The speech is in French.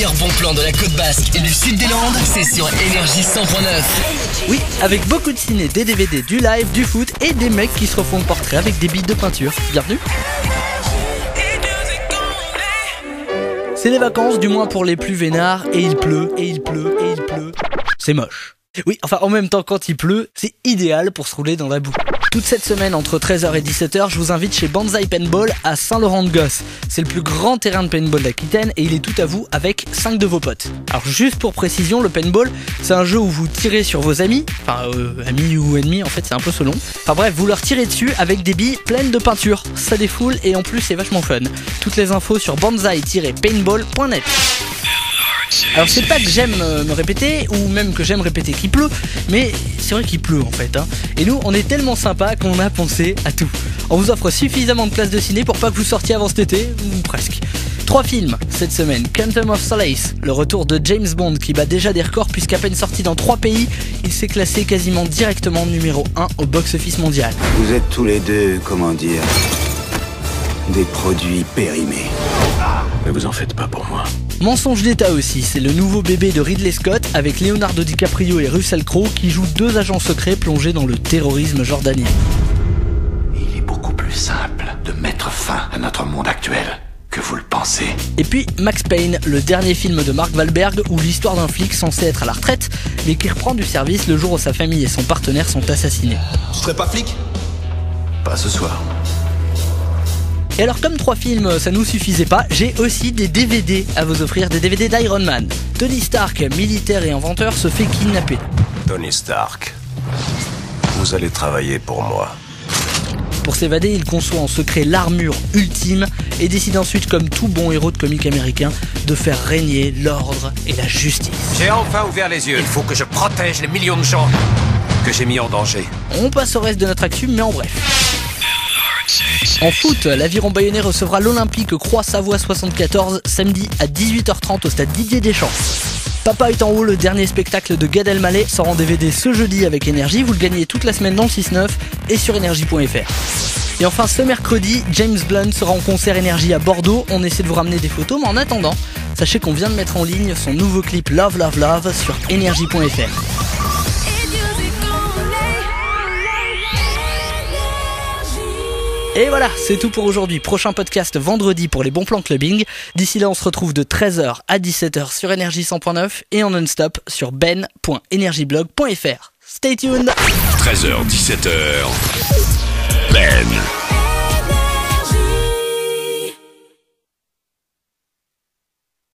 meilleurs bons plans de la côte basque et du sud des Landes, c'est sur Énergie 100.9. Oui, avec beaucoup de ciné, des DVD, du live, du foot et des mecs qui se refont le portrait avec des billes de peinture. Bienvenue. C'est les vacances, du moins pour les plus vénards, et il pleut, et il pleut, et il pleut. C'est moche. Oui, enfin en même temps quand il pleut, c'est idéal pour se rouler dans la boue. Toute cette semaine entre 13h et 17h, je vous invite chez Banzai Paintball à Saint-Laurent-de-Gosse. C'est le plus grand terrain de paintball d'Aquitaine et il est tout à vous avec 5 de vos potes. Alors juste pour précision, le paintball, c'est un jeu où vous tirez sur vos amis, amis ou ennemis en fait, c'est un peu selon. Enfin bref, vous leur tirez dessus avec des billes pleines de peinture. Ça défoule et en plus c'est vachement fun. Toutes les infos sur banzai-paintball.net. Alors c'est pas que j'aime me répéter, ou même que j'aime répéter qu'il pleut, mais c'est vrai qu'il pleut en fait. Et nous, on est tellement sympa qu'on a pensé à tout. On vous offre suffisamment de places de ciné pour pas que vous sortiez avant cet été, ou presque. 3 films cette semaine. Quantum of Solace, le retour de James Bond qui bat déjà des records puisqu'à peine sorti dans 3 pays, il s'est classé quasiment directement numéro 1 au box-office mondial. Vous êtes tous les deux, comment dire, des produits périmés. Ne vous en faites pas pour moi. Mensonge d'État aussi, c'est le nouveau bébé de Ridley Scott avec Leonardo DiCaprio et Russell Crowe qui jouent 2 agents secrets plongés dans le terrorisme jordanien. Il est beaucoup plus simple de mettre fin à notre monde actuel que vous le pensez. Et puis Max Payne, le dernier film de Mark Wahlberg où l'histoire d'un flic censé être à la retraite mais qui reprend du service le jour où sa famille et son partenaire sont assassinés. Tu serais pas flic ? Pas ce soir. Et alors comme 3 films ça nous suffisait pas, j'ai aussi des DVD à vous offrir, des DVD d'Iron Man. Tony Stark, militaire et inventeur, se fait kidnapper. Tony Stark, vous allez travailler pour moi. Pour s'évader, il conçoit en secret l'armure ultime et décide ensuite, comme tout bon héros de comique américain, de faire régner l'ordre et la justice. J'ai enfin ouvert les yeux. Il faut que je protège les millions de gens que j'ai mis en danger. On passe au reste de notre actu, mais en bref. En foot, l'Aviron Bayonnais recevra l'Olympique Croix-Savoie 74 samedi à 18h30 au stade Didier Deschamps. Papa est en haut, le dernier spectacle de Gad Elmaleh sort en DVD ce jeudi avec Énergie. Vous le gagnez toute la semaine dans le 6-9 et sur énergie.fr. Et enfin ce mercredi, James Blunt sera en concert Énergie à Bordeaux. On essaie de vous ramener des photos, mais en attendant, sachez qu'on vient de mettre en ligne son nouveau clip Love Love Love sur énergie.fr. Et voilà, c'est tout pour aujourd'hui. Prochain podcast vendredi pour les bons plans clubbing. D'ici là, on se retrouve de 13h à 17h sur Énergie 100.9 et en non-stop sur ben.energieblog.fr. Stay tuned. 13h, 17h. Ben.